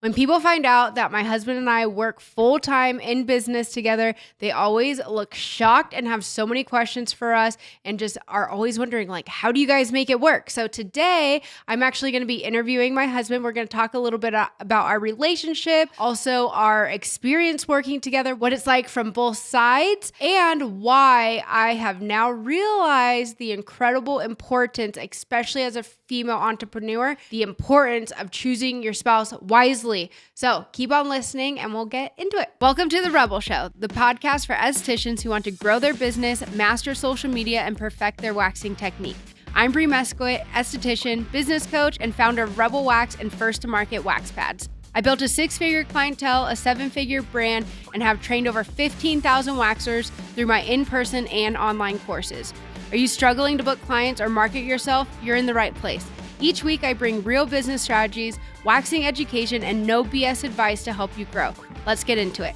When people find out that my husband and I work full-time in business together, they always look shocked and have so many questions for us and just are always wondering, like, how do you guys make it work? So today, I'm actually going to be interviewing my husband. We're going to talk a little bit about our relationship, also our experience working together, what it's like from both sides, and why I have now realized the incredible importance, especially as a female entrepreneur, the importance of choosing your spouse wisely. So keep on listening and we'll get into it. Welcome to The Rebel Show, the podcast for estheticians who want to grow their business, master social media, and perfect their waxing technique. I'm Bree esthetician, business coach, and founder of Rebel Wax and First to Market Wax Pads. I built a 6-figure clientele, a 7-figure brand, and have trained over 15,000 waxers through my in-person and online courses. Are you struggling to book clients or market yourself? You're in the right place. Each week, I bring real business strategies, waxing education, and no BS advice to help you grow. Let's get into it.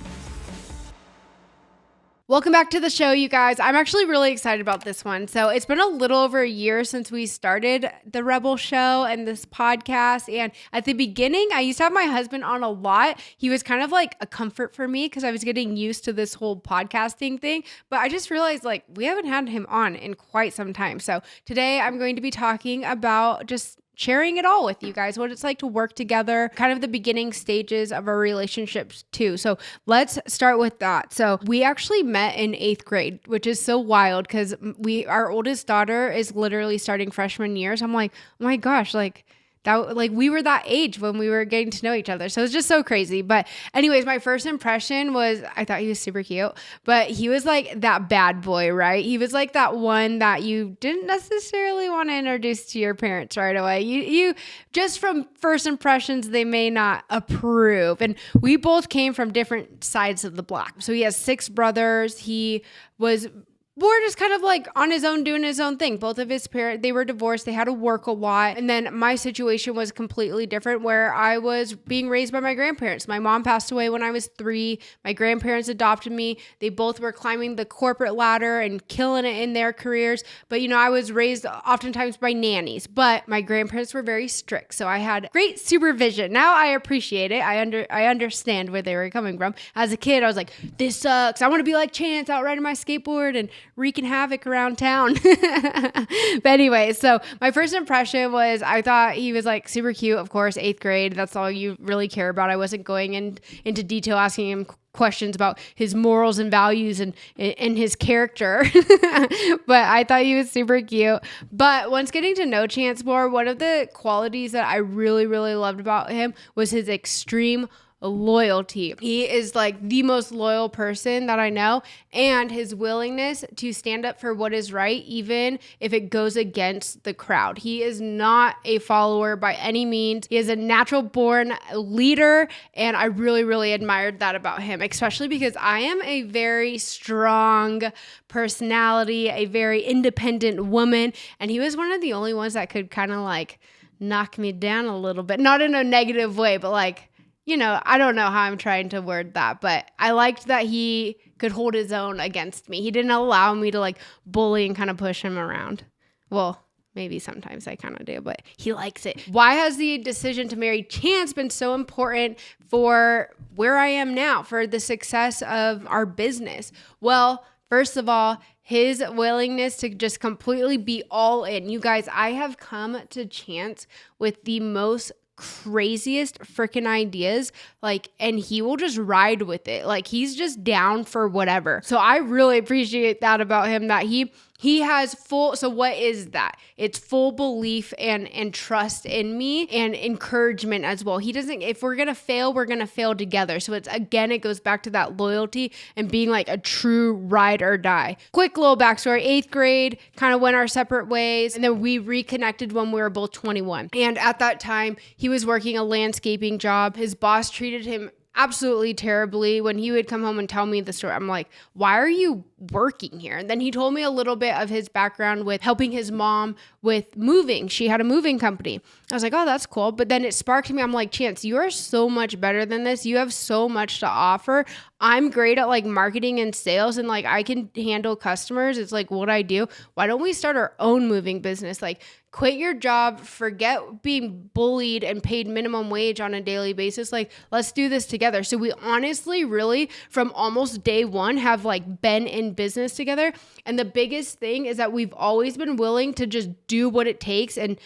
Welcome back to the show, you guys. I'm actually really excited about this one. So it's been a little over a year since we started the Rebel Show and this podcast. And at the beginning, I used to have my husband on a lot. He was kind of like a comfort for me because I was getting used to this whole podcasting thing. But I just realized like we haven't had him on in quite some time. So today I'm going to be talking about just sharing it all with you guys, what it's like to work together, kind of the beginning stages of our relationships too. So let's start with that. So we actually met in 8th grade, which is so wild because our oldest daughter is literally starting freshman year. So I'm like, oh my gosh, we were that age when we were getting to know each other. So it's just so crazy. But anyways, my first impression was I thought he was super cute, but he was like that bad boy, right? He was like that one that you didn't necessarily want to introduce to your parents right away. You just from first impressions, they may not approve. And we both came from different sides of the block. So he has 6 brothers. He was more just kind of like on his own, doing his own thing. Both of his parents, they were divorced. They had to work a lot. And then my situation was completely different where I was being raised by my grandparents. My mom passed away when I was 3. My grandparents adopted me. They both were climbing the corporate ladder and killing it in their careers. But, I was raised oftentimes by nannies, but my grandparents were very strict. So I had great supervision. Now I appreciate it. I understand where they were coming from. As a kid, I was like, this sucks. I want to be like Chance out riding my skateboard and wreaking havoc around town. But anyway, so my first impression was I thought he was like super cute. Of course, 8th grade. That's all you really care about. I wasn't going into detail asking him questions about his morals and values and his character. But I thought he was super cute. But once getting to know Chance more, one of the qualities that I really, really loved about him was his extreme loyalty. He is like the most loyal person that I know, and his willingness to stand up for what is right, even if it goes against the crowd. He is not a follower by any means. He is a natural born leader, and I really, really admired that about him, especially because I am a very strong personality, a very independent woman, and he was one of the only ones that could kind of like knock me down a little bit, not in a negative way, but like, I don't know how I'm trying to word that, but I liked that he could hold his own against me. He didn't allow me to like bully and kind of push him around. Well, maybe sometimes I kind of do, but he likes it. Why has the decision to marry Chance been so important for where I am now, for the success of our business? Well, first of all, his willingness to just completely be all in. You guys, I have come to Chance with the most craziest freaking ideas, and he will just ride with it. He's just down for whatever. So I really appreciate that about him, that he has full, so what is that? It's full belief and trust in me and encouragement as well. He doesn't, if we're going to fail, we're going to fail together. So it goes back to that loyalty and being like a true ride or die. Quick little backstory, 8th grade, kind of went our separate ways. And then we reconnected when we were both 21. And at that time, he was working a landscaping job. His boss treated him absolutely terribly. When he would come home and tell me the story, I'm like, why are you working here? And then he told me a little bit of his background with helping his mom with moving. She had a moving company. I was like, oh, that's cool. But then it sparked me. I'm like, Chance, you are so much better than this. You have so much to offer. I'm great at like marketing and sales, and like I can handle customers. It's like what I do. Why don't we start our own moving business? Like, quit your job, forget being bullied and paid minimum wage on a daily basis. Like, let's do this together. So we honestly really from almost day one have like been in business together. And the biggest thing is that we've always been willing to just do what it takes and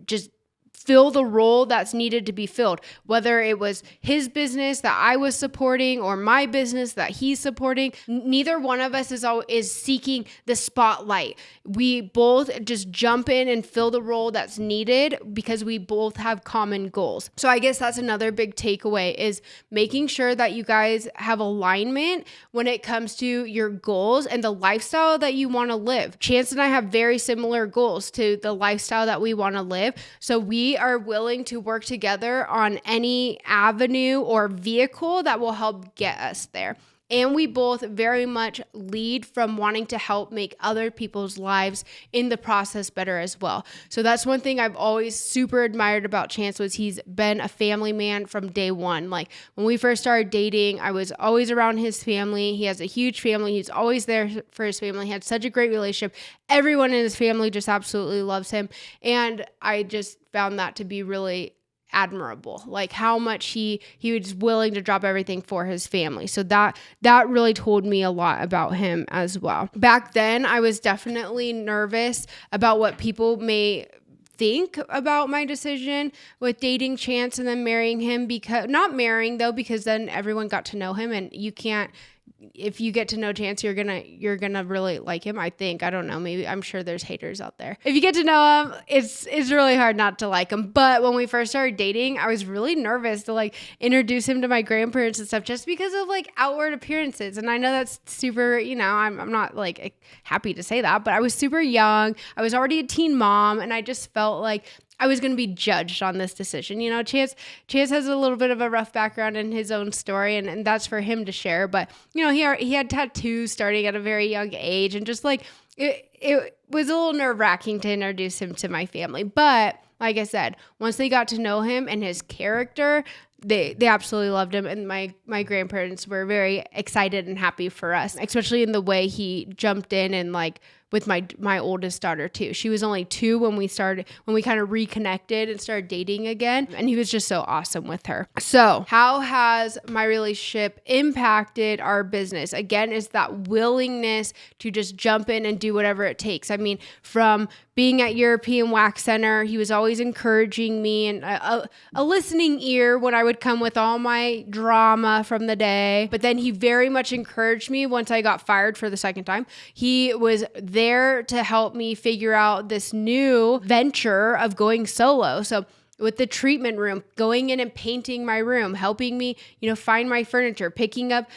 just fill the role that's needed to be filled, whether it was his business that I was supporting or my business that he's supporting. Neither one of us is seeking the spotlight. We both just jump in and fill the role that's needed because we both have common goals. So I guess that's another big takeaway is making sure that you guys have alignment when it comes to your goals and the lifestyle that you want to live. Chance and I have very similar goals to the lifestyle that we want to live. So we are willing to work together on any avenue or vehicle that will help get us there. And we both very much lead from wanting to help make other people's lives in the process better as well. So that's one thing I've always super admired about Chance was he's been a family man from day one. Like when we first started dating, I was always around his family. He has a huge family. He's always there for his family. He had such a great relationship. Everyone in his family just absolutely loves him. And I just found that to be really admirable, like how much he was willing to drop everything for his family. So that really told me a lot about him as well. Back then, I was definitely nervous about what people may think about my decision with dating Chance and then marrying him, because not marrying though, because then everyone got to know him, and you can't, if you get to know Chance, you're gonna really like him. I think. I don't know. Maybe. I'm sure there's haters out there. If you get to know him, it's really hard not to like him. But when we first started dating, I was really nervous to like introduce him to my grandparents and stuff, just because of like outward appearances. And I know that's super. I'm not like happy to say that, but I was super young. I was already a teen mom, and I just felt like I was going to be judged on this decision. Chance has a little bit of a rough background in his own story, and that's for him to share. But, he had tattoos starting at a very young age, and just like, it was a little nerve-wracking to introduce him to my family. But like I said, once they got to know him and his character, they absolutely loved him. And my grandparents were very excited and happy for us, especially in the way he jumped in and like, with my oldest daughter too. She was only 2 when we kind of reconnected and started dating again. And he was just so awesome with her. So how has my relationship impacted our business? Again, is that willingness to just jump in and do whatever it takes. I mean, from being at European Wax Center, he was always encouraging me and a listening ear when I would come with all my drama from the day. But then he very much encouraged me once I got fired for the second time. He was there to help me figure out this new venture of going solo. So with the treatment room, going in and painting my room, helping me, find my furniture, picking up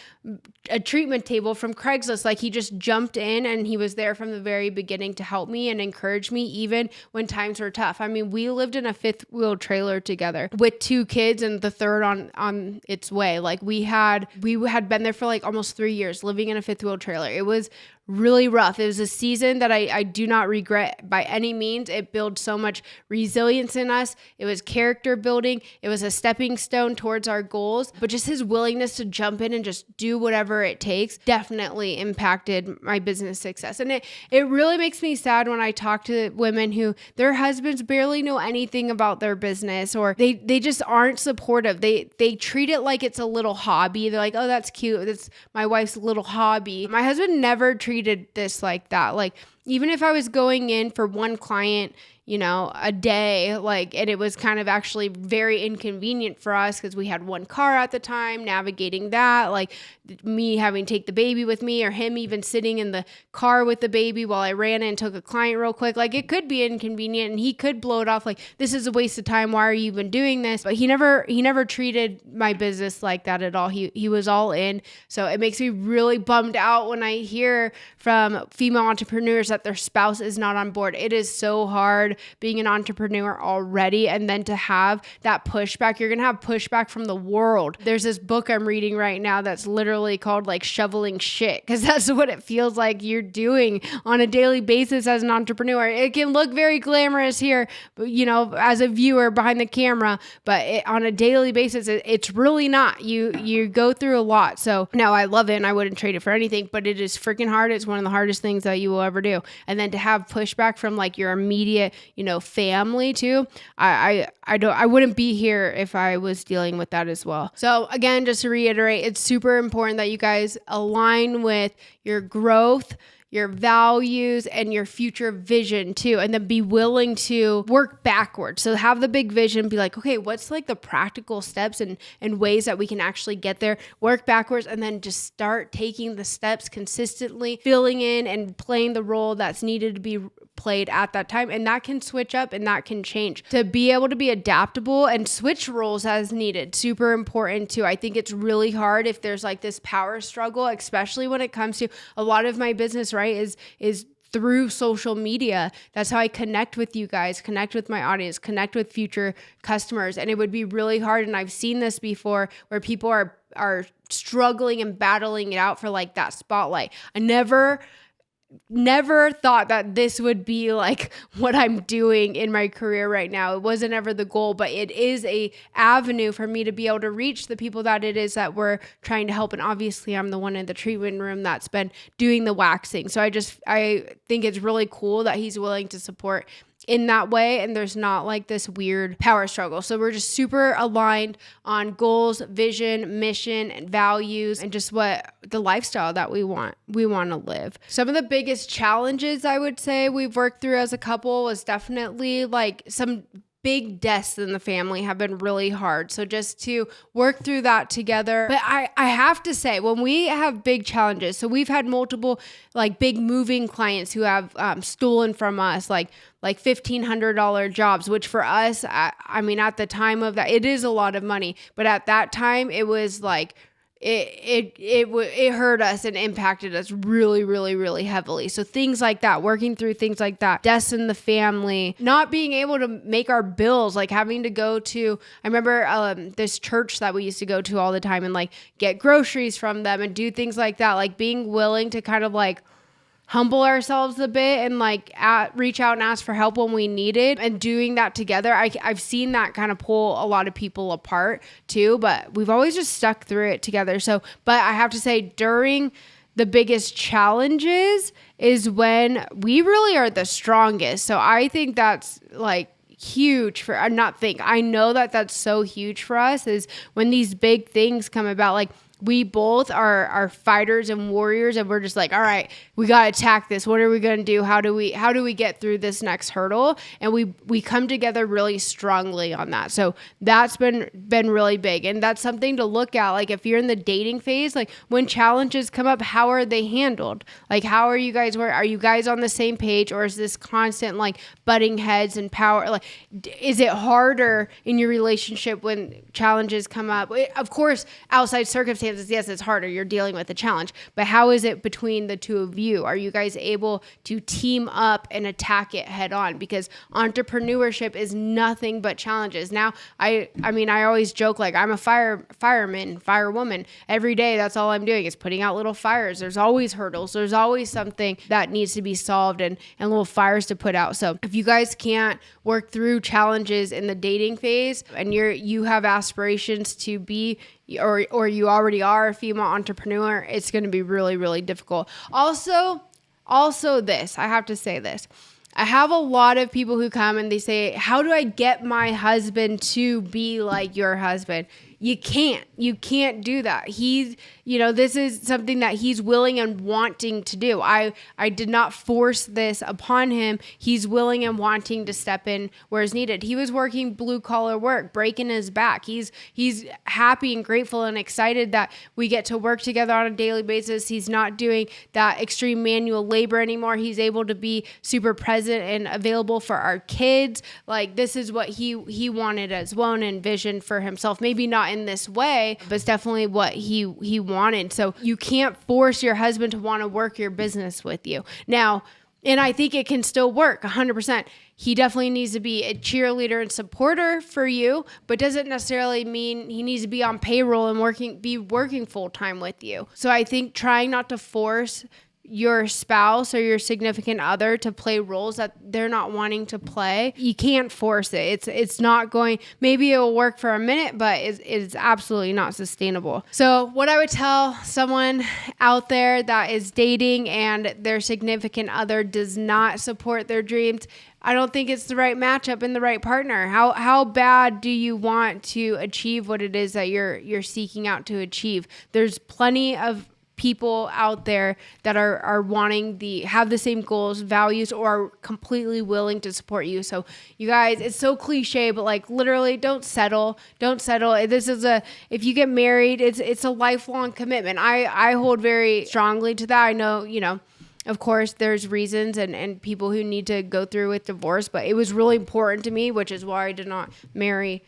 a treatment table from Craigslist. Like he just jumped in and he was there from the very beginning to help me and encourage me even when times were tough. I mean, we lived in a 5th wheel trailer together with 2 kids and the third on its way. Like we had been there for like almost 3 years living in a 5th wheel trailer. It was really rough. It was a season that I do not regret by any means. It built so much resilience in us. It was character building. It was a stepping stone towards our goals. But just his willingness to jump in and just do whatever it takes definitely impacted my business success. And it really makes me sad when I talk to women who their husbands barely know anything about their business, or they just aren't supportive. They treat it like it's a little hobby. They're like, oh, that's cute. That's my wife's little hobby. My husband never treated this like that. Like even if I was going in for one client, a day, like, and it was kind of actually very inconvenient for us because we had one car at the time, navigating that, like me having to take the baby with me or him even sitting in the car with the baby while I ran in and took a client real quick. Like it could be inconvenient and he could blow it off like, this is a waste of time. Why are you even doing this? But he never treated my business like that at all. He was all in. So it makes me really bummed out when I hear from female entrepreneurs that their spouse is not on board. It is so hard being an entrepreneur already, and then to have that pushback. You're gonna have pushback from the world. There's this book I'm reading right now that's literally called like shoveling shit, because that's what it feels like you're doing on a daily basis as an entrepreneur. It can look very glamorous here, as a viewer behind the camera, but on a daily basis, it's really not. You go through a lot. So no, I love it and I wouldn't trade it for anything, but it is freaking hard. It's one of the hardest things that you will ever do. And then to have pushback from like your immediate family too. I wouldn't be here if I was dealing with that as well. So again, just to reiterate, it's super important that you guys align with your growth, your values, and your future vision too. And then be willing to work backwards. So have the big vision, be like, okay, what's like the practical steps and ways that we can actually get there? Work backwards, and then just start taking the steps consistently, filling in and playing the role that's needed to be played at that time. And that can switch up and that can change. To be able to be adaptable and switch roles as needed, super important too. I think it's really hard if there's like this power struggle, especially when it comes to a lot of my business, right, is through social media. That's how I connect with you guys, connect with my audience, connect with future customers. And it would be really hard. And I've seen this before where people are struggling and battling it out for like that spotlight. I never thought that this would be like what I'm doing in my career right now. It wasn't ever the goal, but it is a avenue for me to be able to reach the people that it is that we're trying to help. And obviously I'm the one in the treatment room that's been doing the waxing. So I think it's really cool that he's willing to support in that way, and there's not like this weird power struggle. So we're just super aligned on goals, vision, mission, and values, and just what the lifestyle that we want to live. Some of the biggest challenges I would say we've worked through as a couple was definitely like some big deaths in the family have been really hard. So just to work through that together. But I have to say, when we have big challenges, so we've had multiple like big moving clients who have stolen from us like $1,500 jobs, which for us, I mean, at the time of that, it is a lot of money. But at that time, it was like, it hurt us and impacted us really, really, really heavily. So things like that, working through things like that, deaths in the family, not being able to make our bills, like having to go to, I remember this church that we used to go to all the time and like get groceries from them and do things like that, like being willing to kind of like humble ourselves a bit and like reach out and ask for help when we need it, and doing that together. I've seen that kind of pull a lot of people apart too, but we've always just stuck through it together. So, but I have to say, during the biggest challenges is when we really are the strongest. So I think that's like huge for, I know that that's so huge for us, is when these big things come about. Like, we both are fighters and warriors, and we're just like, all right, we got to attack this. What are we going to do? How do we get through this next hurdle? And we come together really strongly on that. So that's been really big. And that's something to look at. Like, if you're in the dating phase, like when challenges come up, how are they handled? Like, how are you guys, are you guys on the same page, or is this constant like butting heads and power? Like, is it harder in your relationship when challenges come up? Of course, outside circumstances, yes, it's harder. You're dealing with a challenge, but how is it between the two of you? Are you guys able to team up and attack it head on? Because entrepreneurship is nothing but challenges. Now, I mean, I always joke, like, I'm a firewoman. Every day, that's all I'm doing is putting out little fires. There's always hurdles. There's always something that needs to be solved and little fires to put out. So if you guys can't work through challenges in the dating phase, and you have aspirations to be, or you already are a female entrepreneur, it's going to be really, really difficult. Also this, I have to say this. I have a lot of people who come and they say, how do I get my husband to be like your husband? You can't do that. This is something that he's willing and wanting to do. I did not force this upon him. He's willing and wanting to step in where it's needed. He was working blue collar work, breaking his back. He's happy and grateful and excited that we get to work together on a daily basis. He's not doing that extreme manual labor anymore. He's able to be super present and available for our kids. Like, this is what he wanted as well and envisioned for himself. Maybe not in this way, but it's definitely what he wanted. So you can't force your husband to want to work your business with you. Now, and I think it can still work 100%. He definitely needs to be a cheerleader and supporter for you, but doesn't necessarily mean he needs to be on payroll and be working full time with you. So I think trying not to force your spouse or your significant other to play roles that they're not wanting to play. You can't force it. It's not going, maybe it'll work for a minute, but it's absolutely not sustainable. So what I would tell someone out there that is dating and their significant other does not support their dreams, I don't think it's the right matchup and the right partner. How bad do you want to achieve what it is that you're seeking out to achieve? There's plenty of people out there that are wanting have the same goals, values, or are completely willing to support you. So you guys, it's so cliche, but like literally don't settle. If you get married, it's a lifelong commitment. I hold very strongly to that. I know, of course, there's reasons and people who need to go through with divorce, but it was really important to me, which is why I did not marry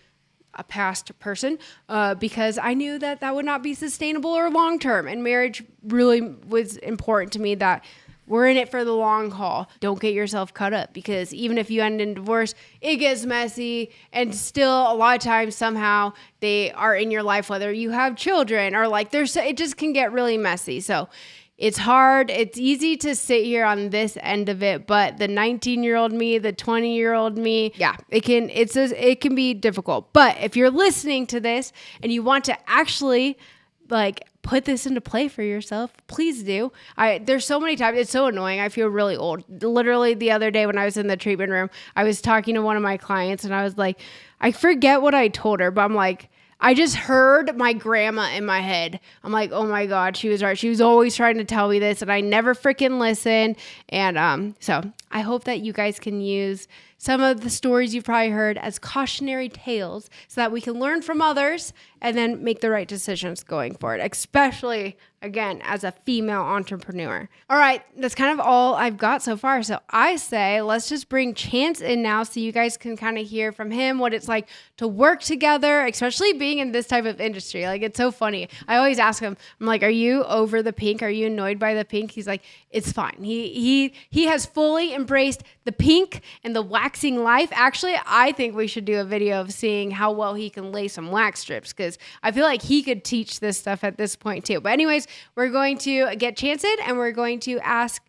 a past person, because I knew that would not be sustainable or long-term. And marriage really was important to me, that we're in it for the long haul. Don't get yourself caught up, because even if you end in divorce, it gets messy. And still a lot of times somehow they are in your life, whether you have children or like it just can get really messy. So it's hard. It's easy to sit here on this end of it, but the 19-year-old me, the 20-year-old me, yeah, it can be difficult. But if you're listening to this and you want to actually like put this into play for yourself, please do. There's so many times, it's so annoying. I feel really old. Literally the other day when I was in the treatment room, I was talking to one of my clients and I was like, I forget what I told her, but I'm like, I just heard my grandma in my head. I'm like, oh my God, she was right. She was always trying to tell me this and I never freaking listened. And so I hope that you guys can use some of the stories you've probably heard as cautionary tales so that we can learn from others and then make the right decisions going forward, especially, again, as a female entrepreneur. All right, that's kind of all I've got so far. So I say let's just bring Chance in now so you guys can kind of hear from him what it's like to work together, especially being in this type of industry. Like, it's so funny. I always ask him, I'm like, are you over the pink? Are you annoyed by the pink? He's like, it's fine. He has fully embraced the pink and the waxing life. Actually, I think we should do a video of seeing how well he can lay some wax strips, because I feel like he could teach this stuff at this point too. But anyways, we're going to get Chance in and we're going to ask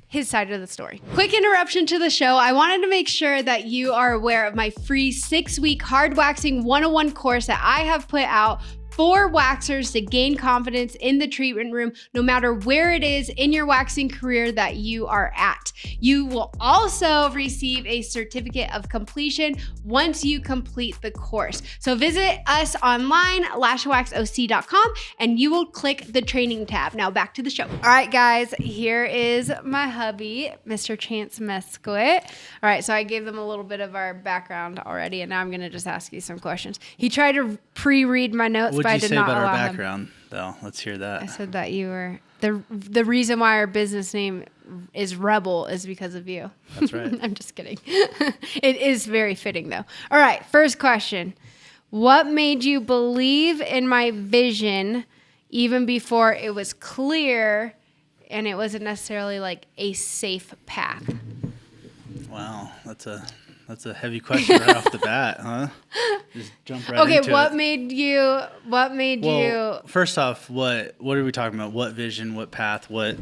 his side of the story. Quick interruption to the show. I wanted to make sure that you are aware of my free 6-week hard waxing 101 course that I have put out for waxers to gain confidence in the treatment room, no matter where it is in your waxing career that you are at. You will also receive a certificate of completion once you complete the course. So visit us online, lashwaxoc.com, and you will click the training tab. Now back to the show. All right, guys, here is my hubby, Mr. Chance Mesquit. All right, so I gave them a little bit of our background already, and now I'm gonna just ask you some questions. He tried to pre-read my notes, What'd but I you did say not about allow our him. background, though? Let's hear that. I said that you were the reason why our business name is Rebel is because of you. That's right. I'm just kidding. It is very fitting, though. All right, first question. What made you believe in my vision even before it was clear and it wasn't necessarily like a safe path? Wow, that's a heavy question right off the bat, huh? Just jump right into it. Okay, what made you first off, what are we talking about? What vision, what path, what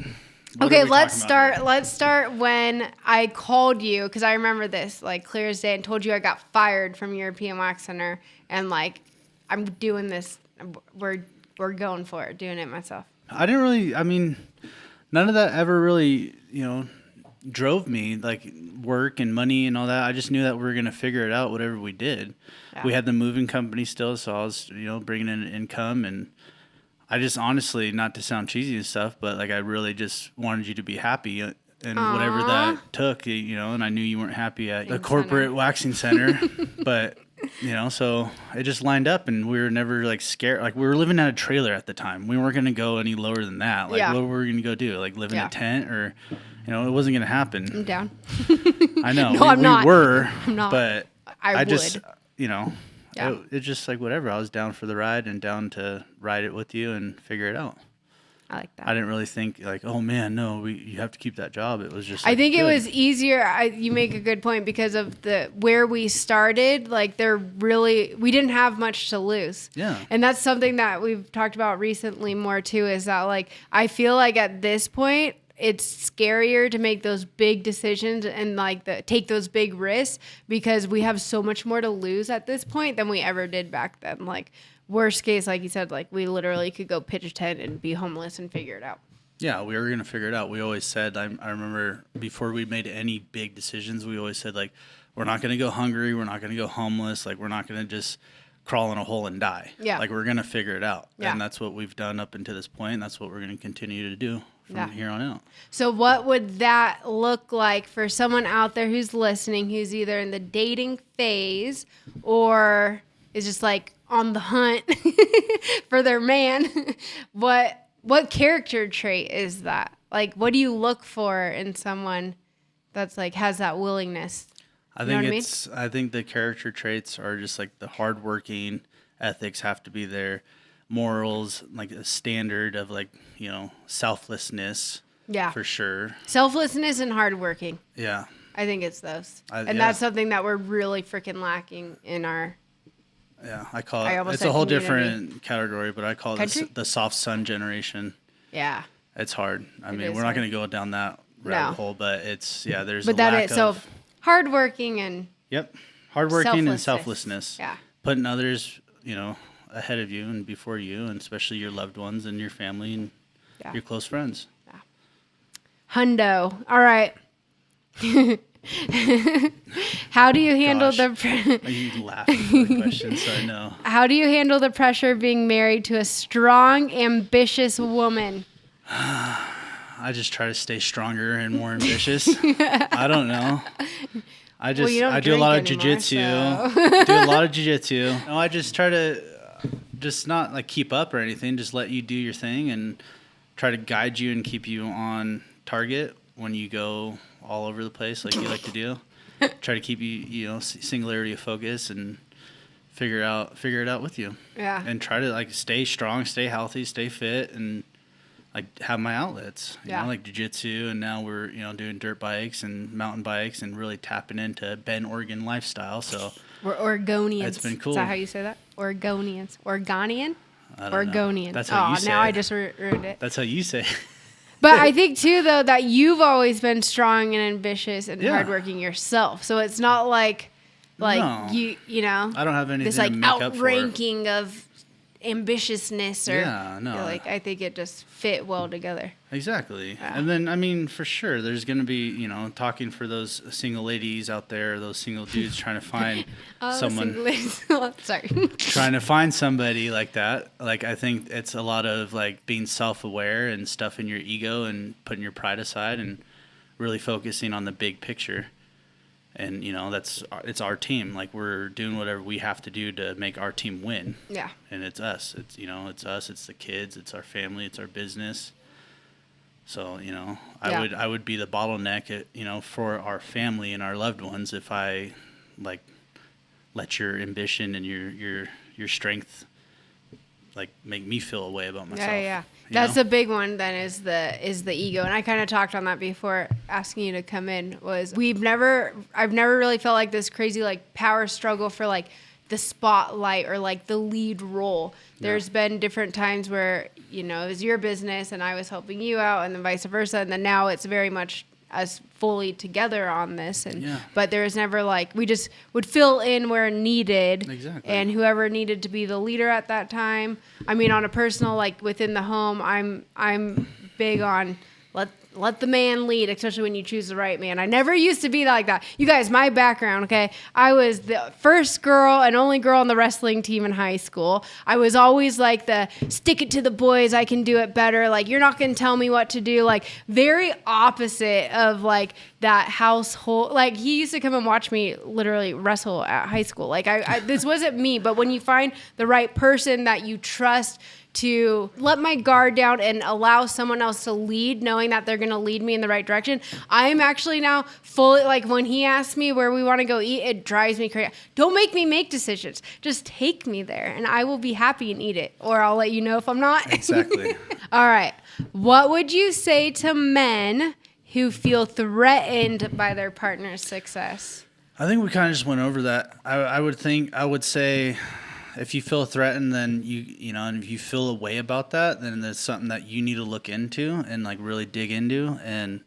Okay, let's start when I called you, because I remember this like clear as day, and told you I got fired from European Wax Center, and like I'm doing this, we're going for it, doing it myself. None of that ever really, drove me, like work and money and all that. I just knew that we were going to figure it out, whatever we did. Yeah. We had the moving company still, so I was, bringing in income, and I just honestly, not to sound cheesy and stuff, but like I really just wanted you to be happy and whatever that took, and I knew you weren't happy at the corporate waxing center, but so it just lined up, and we were never like scared. Like, we were living in a trailer at the time. We weren't going to go any lower than that. Like, what were we going to go do? Like, live in a tent, or, it wasn't going to happen. I'm down. I know. No, I'm not. I'm not. But I just, Yeah. It's just like whatever. I was down for the ride and down to ride it with you and figure it out. I like that. I didn't really think like, oh man, no, you have to keep that job. It was just. I think it was easier. You make a good point, because of where we started. Like, we didn't have much to lose. Yeah. And that's something that we've talked about recently more too. Is that like I feel like at this point it's scarier to make those big decisions and like take those big risks, because we have so much more to lose at this point than we ever did back then. Like, worst case, like you said, like we literally could go pitch a tent and be homeless and figure it out. Yeah, we were going to figure it out. We always said, I remember before we made any big decisions, we always said, like, we're not going to go hungry. We're not going to go homeless. Like, we're not going to just crawl in a hole and die. Yeah. Like, we're going to figure it out. Yeah. And that's what we've done up until this point. And that's what we're going to continue to do from here on out. So what would that look like for someone out there who's listening, who's either in the dating phase or is just like on the hunt for their man? What character trait is that? Like, what do you look for in someone that's like has that willingness? I think the character traits are just like the hardworking, ethics have to be there, morals, like a standard of like, selflessness. Yeah. For sure. Selflessness and hardworking. Yeah. I think it's those. That's something that we're really freaking lacking in our... Yeah, I call it, it's a whole different category, but I call it the soft sun generation. Yeah. It's hard. We're not going to go down that rabbit hole, but there's hardworking and... Yep. Hardworking and selflessness. Yeah. Putting others, ahead of you and before you, and especially your loved ones and your family and your close friends. Yeah. Hundo. All right. How do you handle you laughing at the question, so I know. How do you handle the pressure of being married to a strong, ambitious woman? I just try to stay stronger and more ambitious. I don't know. I do a lot of jiu-jitsu. Do a lot of jiu-jitsu. No, I just try to just not like keep up or anything. Just let you do your thing and try to guide you and keep you on target when you go all over the place like you like to do. Try to keep you, singularity of focus and figure it out with you. Yeah. And try to like stay strong, stay healthy, stay fit, and like have my outlets. You know, like jiu-jitsu, and now we're doing dirt bikes and mountain bikes and really tapping into Bend, Oregon lifestyle. So we're Oregonians. It's been cool. Is that how you say that? Oregonians. Oregonian? I don't know. Oregonian. That's how you say it. Now I just ruined it. That's how you say it. But I think too, though, that you've always been strong and ambitious and hardworking yourself. So it's not like No. you I don't have anything this like to make up for. outranking of ambitiousness or I think it just fit well together. Exactly. Yeah. And then for sure there's going to be talking for those single ladies out there, those single dudes trying to find someone sorry trying to find somebody like that. Like I think it's a lot of like being self-aware and stuffing your ego and putting your pride aside and really focusing on the big picture. And it's our team. Like we're doing whatever we have to do to make our team win. Yeah. And it's us. It's it's us. It's the kids. It's our family. It's our business. So I would be the bottleneck, for our family and our loved ones if I like let your ambition and your strength like make me feel a way about myself. Yeah. That's a big one then is the ego. And I kind of talked on that before asking you to come in was I've never really felt like this crazy like power struggle for like the spotlight or like the lead role. There's been different times where, it was your business and I was helping you out and then vice versa. And then now it's very much us fully together on this. But there was never like, we just would fill in where needed. Exactly. And whoever needed to be the leader at that time. On a personal, like within the home, I'm big on let the man lead, especially when you choose the right man. I never used to be like that. You guys, my background, okay? I was the first girl and only girl on the wrestling team in high school. I was always like the stick it to the boys, I can do it better. Like, you're not going to tell me what to do. Like, very opposite of like that household. Like, he used to come and watch me literally wrestle at high school. Like, I this wasn't me, but when you find the right person that you trust to let my guard down and allow someone else to lead, knowing that they're going to lead me in the right direction. I'm actually now fully, like when he asks me where we want to go eat, it drives me crazy. Don't make me make decisions. Just take me there and I will be happy and eat it. Or I'll let you know if I'm not. Exactly. All right. What would you say to men who feel threatened by their partner's success? I think we kind of just went over that. I would say if you feel threatened, then and if you feel a way about that, then there's something that you need to look into and like really dig into and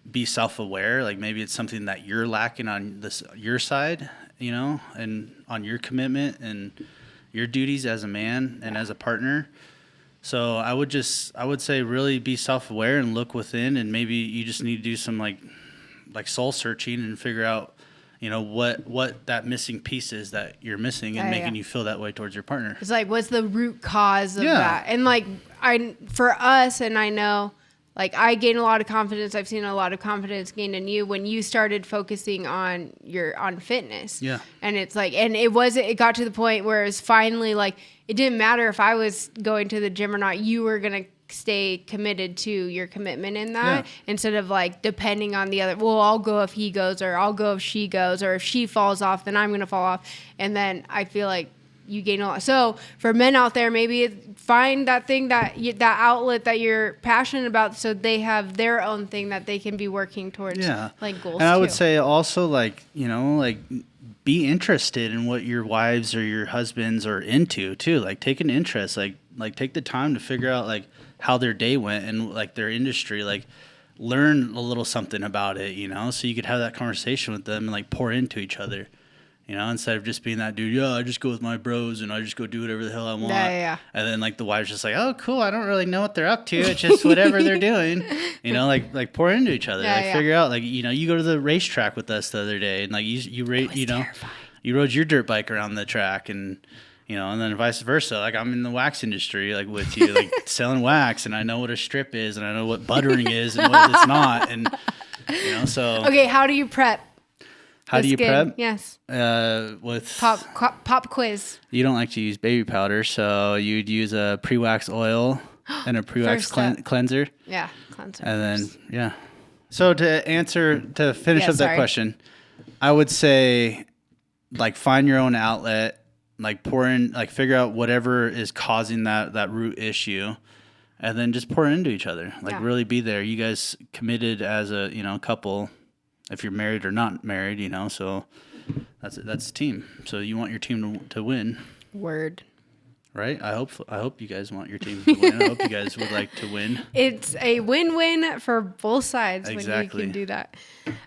be self-aware. Like maybe it's something that you're lacking on your side, and on your commitment and your duties as a man and as a partner. So I would say really be self-aware and look within, and maybe you just need to do some like soul searching and figure out, what that missing piece is that you're missing and making you feel that way towards your partner. It's like, what's the root cause of that? And like, for us, and I know, like, I gained a lot of confidence. I've seen a lot of confidence gained in you when you started focusing on fitness. Yeah. And it's like, and it got to the point where it was finally like, it didn't matter if I was going to the gym or not. You were going to stay committed to your commitment in that instead of like depending on the other. Well, I'll go if he goes, or I'll go if she goes, or if she falls off, then I'm going to fall off. And then I feel like you gain a lot. So for men out there, maybe find that thing that outlet that you're passionate about, so they have their own thing that they can be working towards, like goals. And I would say also, like, be interested in what your wives or your husbands are into too. Like, take an interest, like take the time to figure out like how their day went and like their industry, like learn a little something about it, so you could have that conversation with them and like pour into each other. Instead of just being that dude, I just go with my bros and I just go do whatever the hell I want. Yeah. And then like the wife's just like, oh, cool. I don't really know what they're up to. It's just whatever they're doing, like pour into each other. Figure out, like, you go to the racetrack with us the other day and like you rode your dirt bike around the track, and, and then vice versa. Like, I'm in the wax industry, like with you, like selling wax, and I know what a strip is and I know what buttering is and what it's not. And, so. Okay. How do you prep? How do you prep? Yes. With pop quiz. You don't like to use baby powder, so you'd use a pre-wax oil and a pre-wax cleanser. Yeah, cleanser. And then So to finish up that question, I would say, like, find your own outlet, like pour in, like figure out whatever is causing that root issue, and then just pour into each other. Like, really be there. You guys committed as a couple. If you're married or not married, so that's a team. So you want your team to win. Word. Right? I hope you guys want your team to win. I hope you guys would like to win. It's a win-win for both sides. Exactly. When you can do that.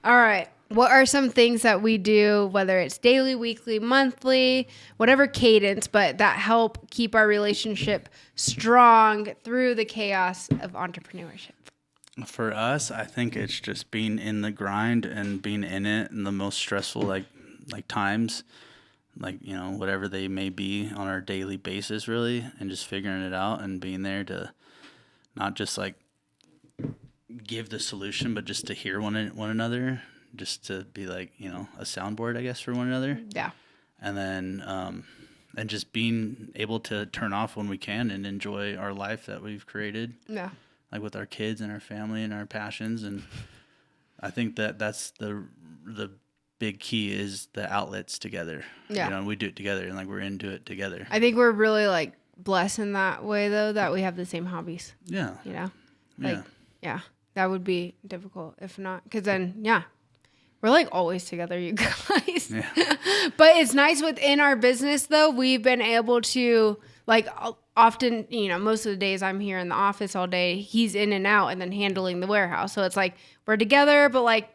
All right. What are some things that we do, whether it's daily, weekly, monthly, whatever cadence, but that help keep our relationship strong through the chaos of entrepreneurship? For us, I think it's just being in the grind and being in it in the most stressful like times, like, whatever they may be on our daily basis, really, and just figuring it out and being there to not just like give the solution, but just to hear one another, just to be like, a soundboard, I guess, for one another. Yeah. And then and just being able to turn off when we can and enjoy our life that we've created. Yeah. Like with our kids and our family and our passions. And I think that's the big key is the outlets together. Yeah. We do it together and like we're into it together. I think we're really like blessed in that way though, that we have the same hobbies. Yeah. Yeah. That would be difficult if not. Cause then, we're like always together, you guys. Yeah. But it's nice within our business though. We've been able to like often, most of the days I'm here in the office all day, he's in and out and then handling the warehouse. So it's like we're together, but like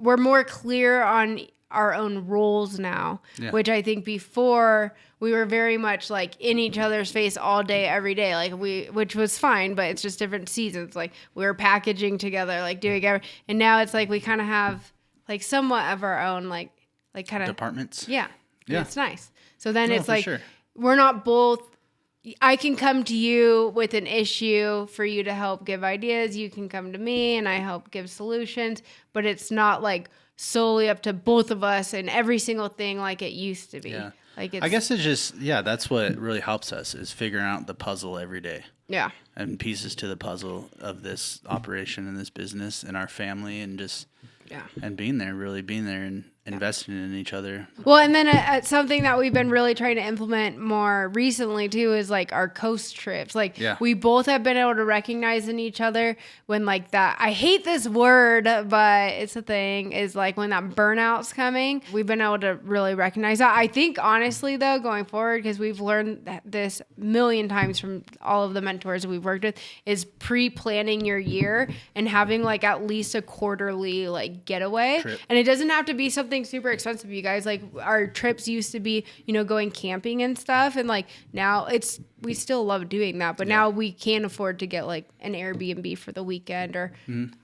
we're more clear on our own roles now, which I think before we were very much like in each other's face all day, every day. Like which was fine, but it's just different seasons. Like we were packaging together, like doing everything. And now it's like we kind of have like somewhat of our own, like kind of departments. Yeah. It's nice. So then it's like, we're not both, I can come to you with an issue for you to help give ideas. You can come to me and I help give solutions, but it's not like solely up to both of us and every single thing like it used to be. Yeah. Like I guess it's just, that's what really helps us is figuring out the puzzle every day. Yeah. And pieces to the puzzle of this operation and this business and our family and just, and being there and investing in each other. Well, and then something that we've been really trying to implement more recently too is like our coast trips. Like we both have been able to recognize in each other when like that, I hate this word, but it's a thing, is like when that burnout's coming, we've been able to really recognize that. I think honestly though, going forward, because we've learned this a million times from all of the mentors we've worked with, is pre-planning your year and having like at least a quarterly like getaway. Trip. And it doesn't have to be something super expensive, you guys. Like our trips used to be, going camping and stuff, and like now it's we still love doing that, but now we can't afford to get like an Airbnb for the weekend, or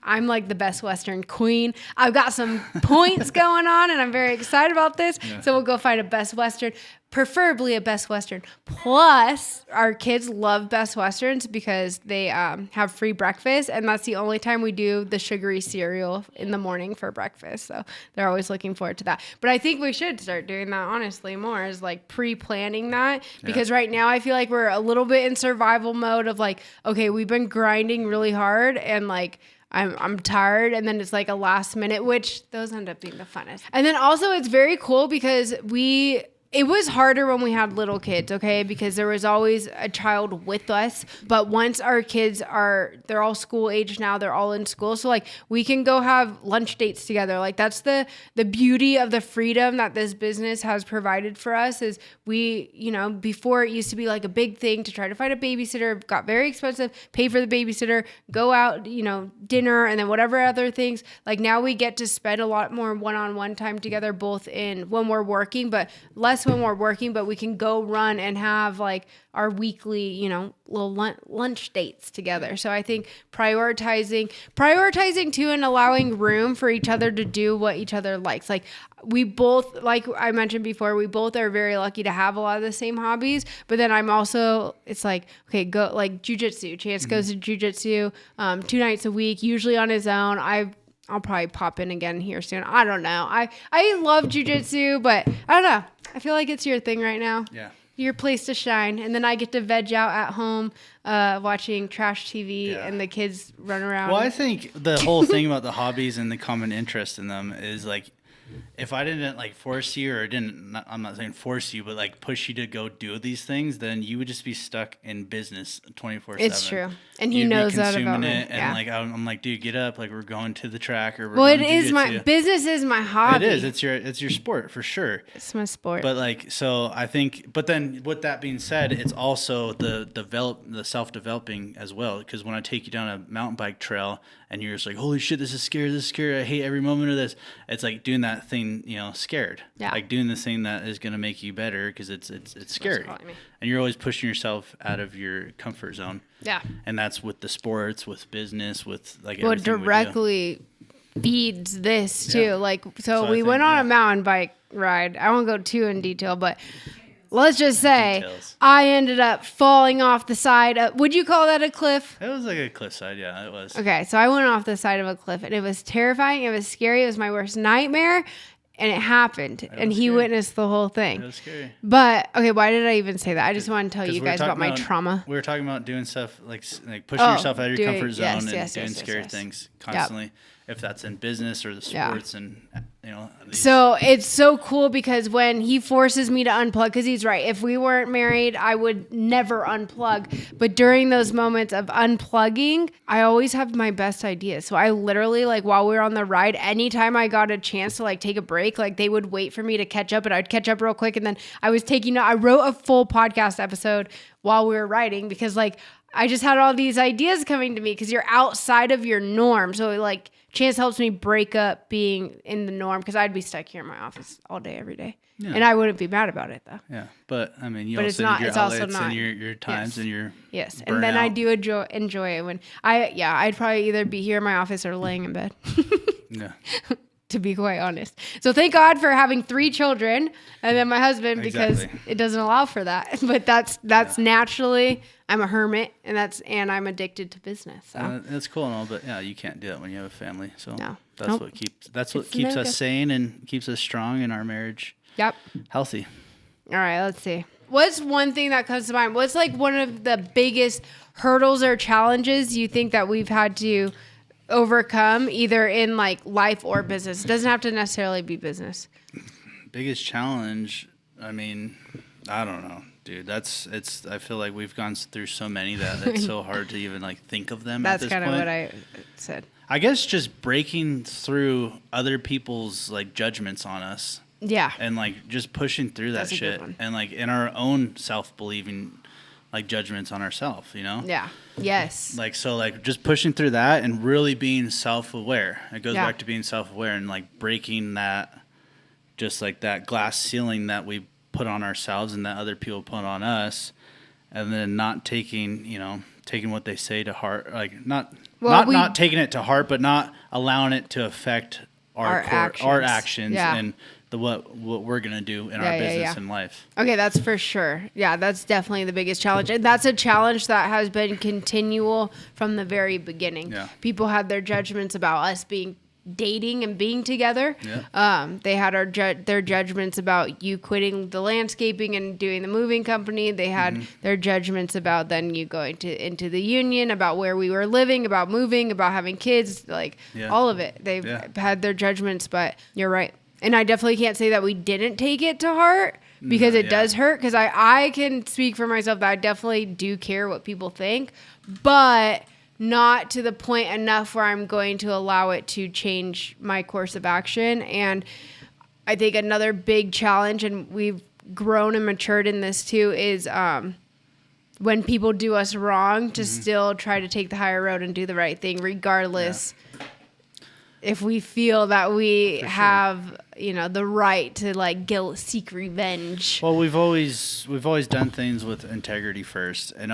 I'm like the Best Western queen. I've got some points going on and I'm very excited about this. So we'll go find a Best Western, preferably a Best Western. Plus, our kids love Best Westerns because they have free breakfast, and that's the only time we do the sugary cereal in the morning for breakfast. So they're always looking forward to that. But I think we should start doing that, honestly, more, is like pre-planning that, because right now I feel like we're a little bit in survival mode of like, okay, we've been grinding really hard and like I'm tired, and then it's like a last minute, which those end up being the funnest. And then also it's very cool because it was harder when we had little kids, okay? Because there was always a child with us. But once our kids they're all school age now, they're all in school. So like we can go have lunch dates together. Like that's the beauty of the freedom that this business has provided for us, is we, before it used to be like a big thing to try to find a babysitter, got very expensive, pay for the babysitter, go out, dinner, and then whatever other things. Like now we get to spend a lot more one-on-one time together, both when we're working, but less when we're working, but we can go run and have like our weekly, little lunch dates together. So I think prioritizing too, and allowing room for each other to do what each other likes. Like we both, like I mentioned before, we both are very lucky to have a lot of the same hobbies, but then I'm also, it's like, okay, go like jujitsu. Chance goes to jujitsu 2 nights a week, usually on his own. I'll probably pop in again here soon. I don't know. I love jujitsu, but I don't know. I feel like it's your thing right now. Yeah. Your place to shine. And then I get to veg out at home watching trash TV and the kids run around. Well, I think the whole thing about the hobbies and the common interest in them is like, if I didn't like force you, or I'm not saying force you, but like push you to go do these things, then you would just be stuck in business 24/7. It's true. And he knows that about me. And like, I'm like, dude, get up. Like we're going to the track, or business is my hobby. It is. It's your sport for sure. It's my sport. But like, so I think, but then with that being said, it's also the self-developing as well. Because when I take you down a mountain bike trail and you're just like, holy shit, this is scary. I hate every moment of this. It's like doing that thing, scared. Yeah. Like doing this thing that is going to make you better, because it's scary. And you're always pushing yourself out of your comfort zone. Yeah. And that's with the sports, with business, with like what everything directly feeds this too. Yeah. Like, so we went on a mountain bike ride. I won't go too in detail, but let's just say I ended up falling off the side of, would you call that a cliff? It was like a cliffside. Yeah, it was. Okay. So I went off the side of a cliff, and it was terrifying. It was scary. It was my worst nightmare. And it happened, and he witnessed the whole thing. It was scary. But, okay, why did I even say that? I just want to tell you guys about my trauma. We were talking about doing stuff like pushing yourself out of your comfort zone and doing scary things constantly. If that's in business or the sports and, So it's so cool because when he forces me to unplug, because he's right. If we weren't married, I would never unplug. But during those moments of unplugging, I always have my best ideas. So I literally, like, while we were on the ride, anytime I got a chance to like take a break, like they would wait for me to catch up, and I'd catch up real quick. And then I wrote a full podcast episode while we were riding, because like I just had all these ideas coming to me, because you're outside of your norm. So like Chance helps me break up being in the norm, because I'd be stuck here in my office all day, every day. Yeah. And I wouldn't be mad about it, though. Yeah. But, I mean, it's also not. And your times and your Yes. And then I do enjoy it when I'd probably either be here in my office or laying in bed. Yeah. To be quite honest. So thank God for having 3 children and then my husband, because it doesn't allow for that. But that's naturally, I'm a hermit, and I'm addicted to business. So. That's cool and all, but yeah, you can't do that when you have a family. So no. What keeps us sane and keeps us strong in our marriage. Yep. Healthy. All right, let's see. What's one thing that comes to mind? What's like one of the biggest hurdles or challenges you think that we've had to overcome, either in like life or business? It doesn't have to necessarily be business. Biggest challenge, I mean, I don't know, dude. I feel like we've gone through so many that it's so hard to even like think of them. That's at this point. Kind of what I said. I guess just breaking through other people's like judgments on us. Yeah. And like just pushing through that shit, and like in our own self-believing like judgments on ourselves, Yeah. Yes. Like, so like just pushing through that and really being self-aware. It goes back to being self-aware and like breaking that, just like that glass ceiling that we put on ourselves and that other people put on us, and then not taking, taking what they say to heart, like not taking it to heart, but not allowing it to affect our actions and what we're going to do in our business and life. Okay, that's for sure. Yeah, that's definitely the biggest challenge. And that's a challenge that has been continual from the very beginning. Yeah. People had their judgments about us dating and being together. Yeah. They had their judgments about you quitting the landscaping and doing the moving company. They had their judgments about then you going into the union, about where we were living, about moving, about having kids, all of it. They've had their judgments, but you're right. And I definitely can't say that we didn't take it to heart because it does hurt. Because I can speak for myself that I definitely do care what people think, but not to the point enough where I'm going to allow it to change my course of action. And I think another big challenge, and we've grown and matured in this too, is when people do us wrong to still try to take the higher road and do the right thing, regardless if we feel that we have, the right to seek revenge. Well, we've always done things with integrity first, and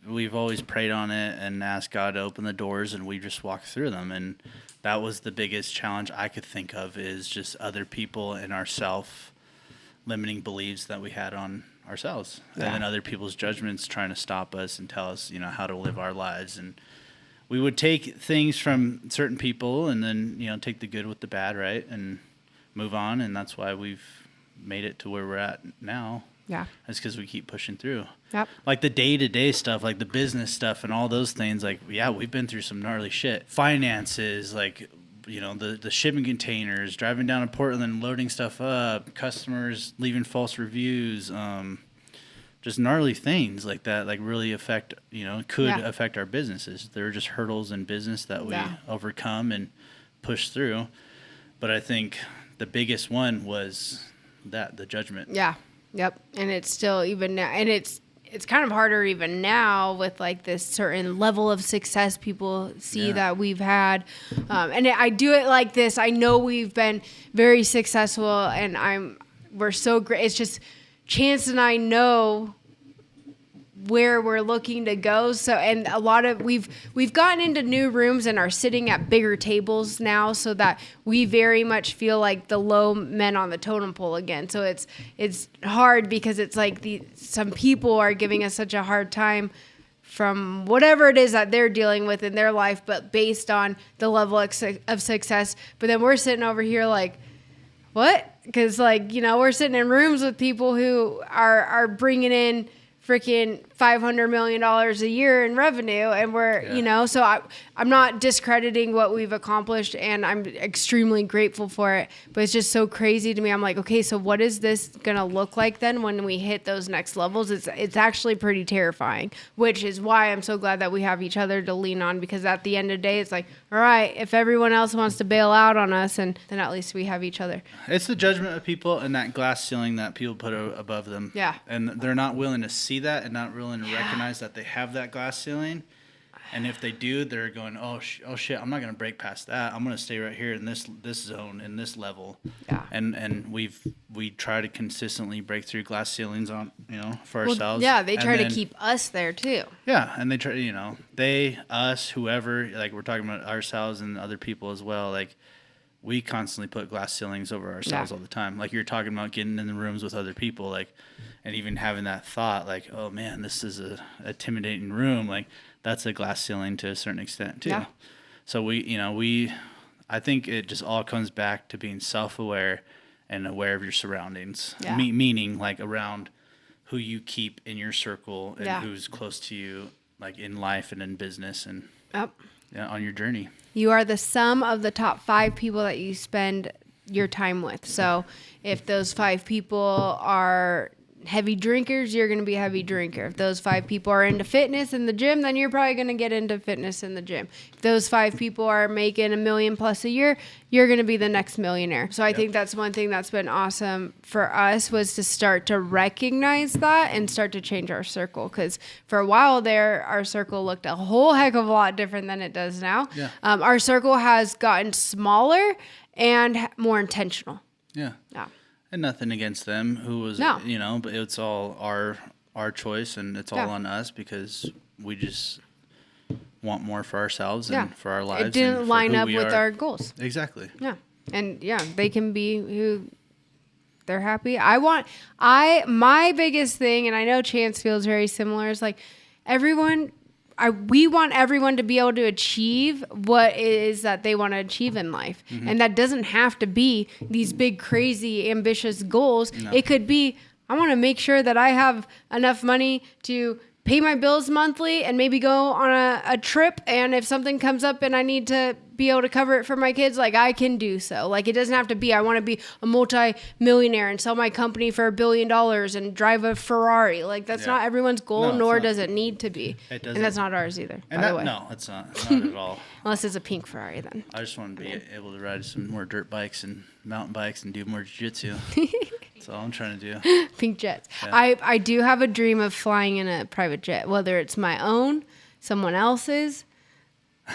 we've always prayed on it and asked God to open the doors, and we just walked through them. And that was the biggest challenge I could think of, is just other people and our limiting beliefs that we had on ourselves, and then other people's judgments trying to stop us and tell us, how to live our lives. And we would take things from certain people and then, take the good with the bad, right? And move on. And that's why we've made it to where we're at now. Yeah. That's because we keep pushing through. Yep. Like the day-to-day stuff, like the business stuff and all those things, we've been through some gnarly shit. Finances, the shipping containers, driving down to Portland, loading stuff up, customers leaving false reviews, just gnarly things like that, really affect, could affect our businesses. There are just hurdles in business that we overcome and push through. But I think the biggest one was the judgment. Yeah. Yep. And it's still even now, and it's kind of harder even now with this certain level of success people see that we've had. And I do it like this. I know we've been very successful and we're so great. It's just, Chance and I know where we're looking to go. So, and a lot of we've gotten into new rooms and are sitting at bigger tables now, so that we very much feel like the low men on the totem pole again. So it's hard because it's some people are giving us such a hard time from whatever it is that they're dealing with in their life, but based on the level of success. But then we're sitting over here what? Because we're sitting in rooms with people who are bringing in freaking $500 million a year in revenue, and we're so I'm not discrediting what we've accomplished, and I'm extremely grateful for it, but it's just so crazy to me. I'm like, okay, so what is this gonna look like then when we hit those next levels? It's actually pretty terrifying, which is why I'm so glad that we have each other to lean on, because at the end of the day, it's all right, if everyone else wants to bail out on us, and then at least we have each other. It's the judgment of people and that glass ceiling that people put above them. Yeah. And they're not willing to see that and not willing to recognize that they have that glass ceiling. And if they do, they're going, oh shit, I'm not going to break past that. I'm going to stay right here in this zone, in this level. Yeah. And we try to consistently break through glass ceilings on, for ourselves. Yeah, they try to keep us there too. Yeah, and they try, they, us, whoever, we're talking about ourselves and other people as well, we constantly put glass ceilings over ourselves all the time. You're talking about getting in the rooms with other people, and even having that thought, oh man, this is a intimidating room. That's a glass ceiling to a certain extent too. Yeah. So I think it just all comes back to being self-aware and aware of your surroundings. Yeah. Meaning around who you keep in your circle and who's close to you, in life and in business and on your journey. You are the sum of the top 5 people that you spend your time with. So if those 5 people are heavy drinkers, you're going to be a heavy drinker. If those 5 people are into fitness in the gym, then you're probably going to get into fitness in the gym. If those 5 people are making $1 million plus a year, you're going to be the next millionaire. So I think that's one thing that's been awesome for us, was to start to recognize that and start to change our circle. Because for a while there, our circle looked a whole heck of a lot different than it does now. Yeah. Our circle has gotten smaller and more intentional. Yeah. Yeah. And nothing against them, who was, but it's all our our choice, and it's all on us because we just want more for ourselves and for our lives. It didn't line up with our goals. Exactly. Yeah. And they can be who they're happy. My biggest thing, and I know Chance feels very similar, is like we want everyone to be able to achieve what it is that they want to achieve in life. Mm-hmm. And that doesn't have to be these big, crazy, ambitious goals. No. It could be, I want to make sure that I have enough money to pay my bills monthly and maybe go on a trip. And if something comes up and I need to be able to cover it for my kids, like I can do so. Like it doesn't have to be, I want to be a multi-millionaire and sell my company for $1 billion and drive a Ferrari. Like that's not everyone's goal, nor does it need to be. It doesn't. And that's not ours either, by the way. No, it's not at all. Unless it's a pink Ferrari then. I just want to be able to ride some more dirt bikes and mountain bikes and do more jiu-jitsu. That's all I'm trying to do. Pink jets. Yeah. I do have a dream of flying in a private jet, whether it's my own, someone else's.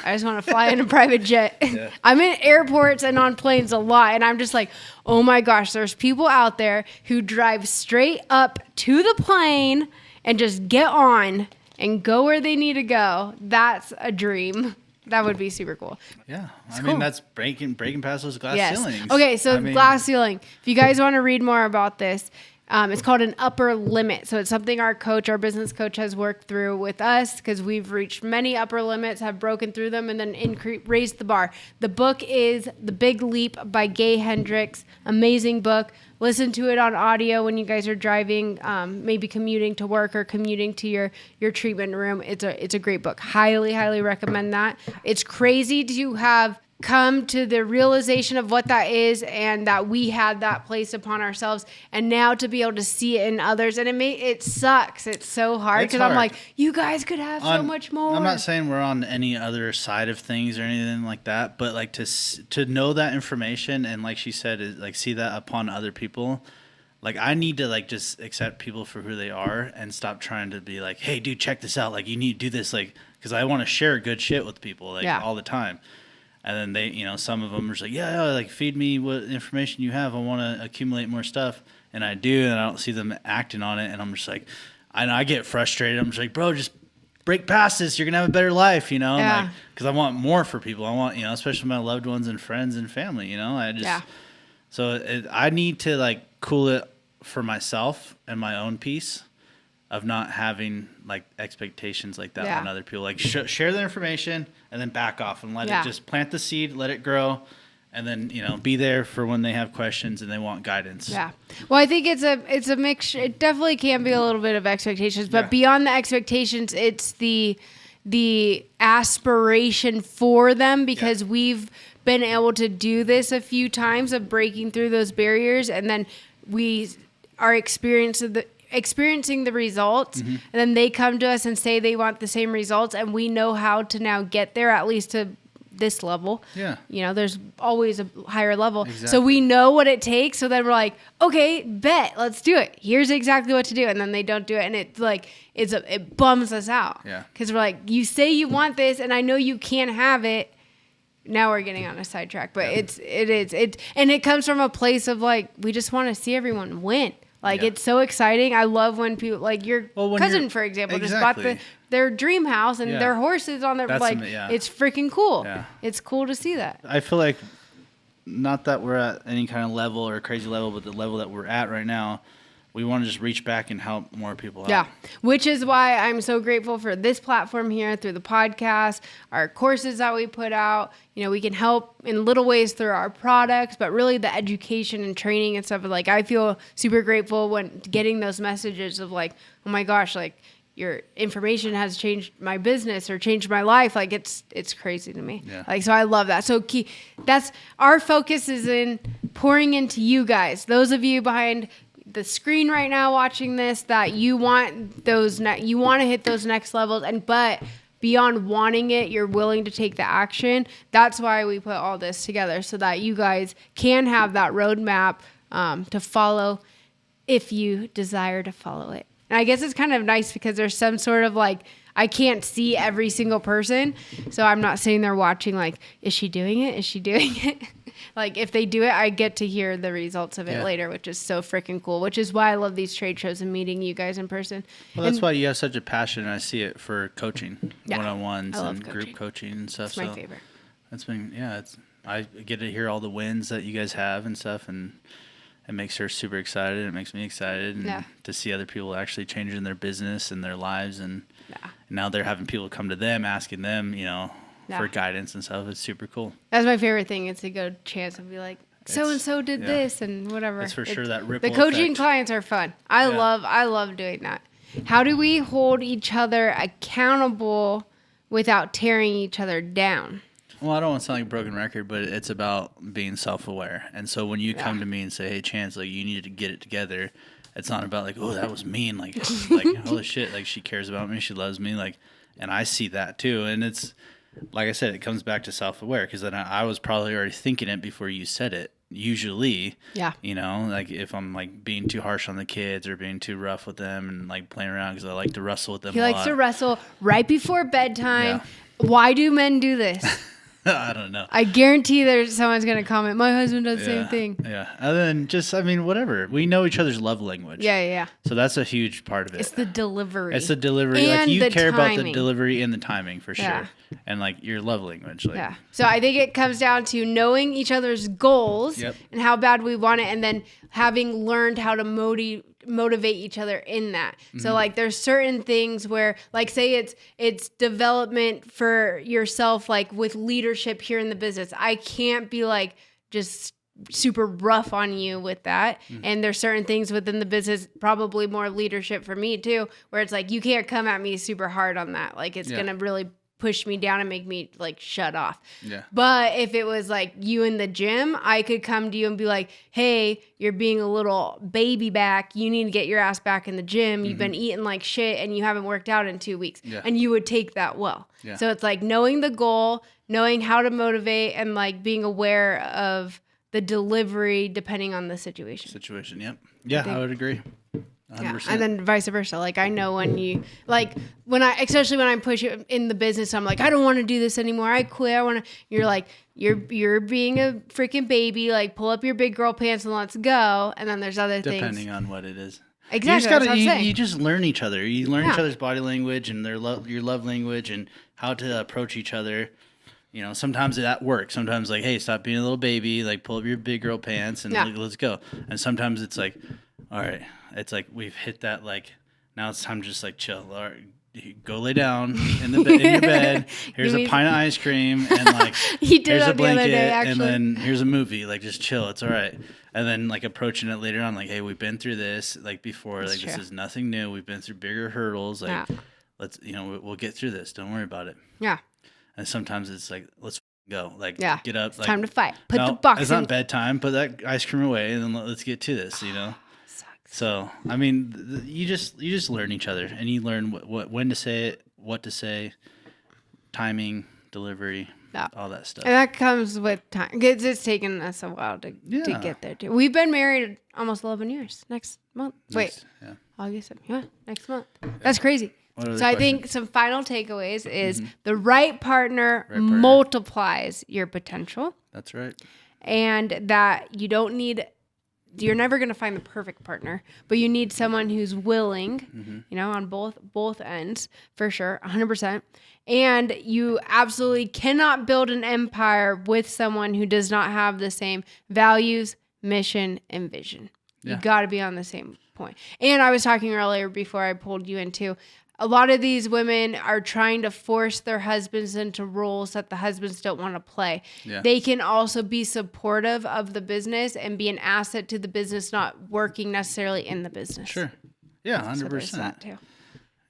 I just want to fly in a private jet. Yeah. I'm in airports and on planes a lot, and I'm just like, oh my gosh, there's people out there who drive straight up to the plane and just get on and go where they need to go. That's a dream. That would be super cool. Yeah. I mean, that's breaking past those glass ceilings. Okay, so glass ceiling. If you guys want to read more about this, it's called an upper limit. So it's something our business coach has worked through with us because we've reached many upper limits, have broken through them, and then raised the bar. The book is The Big Leap by Gay Hendricks. Amazing book. Listen to it on audio when you guys are driving, maybe commuting to work or commuting to your treatment room. It's a great book. Highly, highly recommend that. It's crazy to have come to the realization of what that is and that we had that placed upon ourselves, and now to be able to see it in others, and it sucks. It's so hard because I'm like, you guys could have so much more. I'm not saying we're on any other side of things or anything like that, but like to know that information and like she said, is like see that upon other people. Like I need to like just accept people for who they are and stop trying to be like, hey dude, check this out, like you need to do this, like because I want to share good shit with people like all the time. And then they, some of them are just like, like feed me what information you have. I want to accumulate more stuff. And I do, and I don't see them acting on it. And I'm just like, I get frustrated. I'm just like, bro, just break past this. You're going to have a better life, Yeah. Like, because I want more for people. I want, especially my loved ones and friends and family, So I need to like cool it for myself and my own peace of not having like expectations like that on other people. Like share the information and then back off and let it just plant the seed, let it grow, and then be there for when they have questions and they want guidance. Yeah. Well, I think it's a mix. It definitely can be a little bit of expectations, but beyond the expectations, it's the aspiration for them because we've been able to do this a few times of breaking through those barriers, and then we are experiencing the results, and then they come to us and say they want the same results, and we know how to now get there, at least to this level. Yeah. There's always a higher level. Exactly. So we know what it takes. So then we're like, okay, bet, let's do it. Here's exactly what to do. And then they don't do it. And it's like, it bums us out. Yeah. Because we're like, you say you want this and I know you can't have it. Now we're getting on a sidetrack, but and it comes from a place of like, we just want to see everyone win. Like, it's so exciting. I love when people, like your cousin, for example, just bought their dream house and their horses on their, it's freaking cool. Yeah. It's cool to see that. I feel like, not that we're at any kind of level or crazy level, but the level that we're at right now, we want to just reach back and help more people out. Yeah, which is why I'm so grateful for this platform here through the podcast, our courses that we put out. We can help in little ways through our products, but really the education and training and stuff. Like, I feel super grateful when getting those messages of like, oh my gosh, like your information has changed my business or changed my life. Like it's crazy to me. Yeah. Like, so I love that. So that's our focus is in pouring into you guys, those of you behind the screen right now watching this, that you want you want to hit those next levels, but beyond wanting it, you're willing to take the action. That's why we put all this together, so that you guys can have that roadmap to follow if you desire to follow it. And I guess it's kind of nice because there's some sort of like, I can't see every single person, so I'm not sitting there watching like, is she doing it? Is she doing it? Like if they do it, I get to hear the results of it later, which is so freaking cool, which is why I love these trade shows and meeting you guys in person. Well, that's why you have such a passion. And I see it for coaching, one-on-ones and coaching. Group coaching and stuff. It's my favorite. That's been, I get to hear all the wins that you guys have and stuff, and it makes her super excited. It makes me excited, and to see other people actually changing their business and their lives, and now they're having people come to them, asking them, for guidance and stuff. It's super cool. That's my favorite thing. Is to go to Chance and be like, so and so did this and whatever. It's for sure that ripple The coaching effect. clients are fun. I love doing that. How do we hold each other accountable without tearing each other down? Well, I don't want to sound like a broken record, but it's about being self-aware. And so when you come to me and say, hey, Chance, like, you need to get it together, it's not about like, oh, that was mean. Like holy shit, like, she cares about me. She loves me. Like, and I see that too. And it's, like I said, it comes back to self-aware, because then I was probably already thinking it before you said it. Usually, like if I'm like being too harsh on the kids or being too rough with them and like playing around, because I like to wrestle with them He likes to wrestle right before bedtime. Why do men do this? I don't know. I guarantee there's someone's going to comment, my husband does the same thing. Yeah. And then just, whatever. We know each other's love language. Yeah. So that's a huge part of it. It's the delivery. It's the delivery. And like you care timing. about the delivery and the timing for sure. And like your love language. Like, So I think it comes down to knowing each other's goals and how bad we want it, and then having learned how to motivate each other in that. So like there's certain things where, like, say it's development for yourself, like with leadership here in the business. I can't be like just super rough on you with that. And there's certain things within the business, probably more leadership for me too, where it's like you can't come at me super hard on that. Like it's gonna really push me down and make me like shut off. But if it was like you in the gym, I could come to you and be like, hey, you're being a little baby back. You need to get your ass back in the gym. You've been eating like shit and you haven't worked out in 2 weeks. And you would take that well. So it's like knowing the goal, knowing how to motivate, and like being aware of the delivery depending on the situation. I would agree. 100%. And then vice versa. Like I know when you especially when I'm pushing in the business, I'm like, I don't want to do this anymore. I quit. I want to. You're like, you're being a freaking baby. Like pull up your big girl pants and let's go. And then there's other things depending on what it is. Exactly. You just learn each other. You learn each other's body language and your love language and how to approach each other. Sometimes that works. Sometimes like, hey, stop being a little baby. Like pull up your big girl pants and let's go. And sometimes it's like, all right. It's like we've hit that, like, now it's time to just like chill. All right, go lay down in your bed. Here's a pint of ice cream and like here's a blanket and then here's a movie. Like just chill. It's all right. And then like approaching it later on, like, hey, we've been through this like before. That's like true. This is nothing new. We've been through bigger hurdles. Like let's we'll get through this. Don't worry about it. Yeah. And sometimes it's like let's go. Like get up. It's like, time to fight. Put the box. It's not bedtime. Put that ice cream away and then let's get to this. So, I mean, you just learn each other, and you learn when to say it, what to say, timing, delivery, all that stuff. And that comes with time. It's taken us a while to get there, too. We've been married almost 11 years. Next month. August. Yeah, next month. That's crazy. So I think some final takeaways is the right partner multiplies your potential. That's right. And that you don't need... You're never going to find the perfect partner, but you need someone who's willing, on both ends, for sure, 100%. And you absolutely cannot build an empire with someone who does not have the same values, mission, and vision. You got to be on the same point. And I was talking earlier before I pulled you into, a lot of these women are trying to force their husbands into roles that the husbands don't want to play. Yeah. They can also be supportive of the business and be an asset to the business, not working necessarily in the business. Sure. Yeah, 100%. So that too.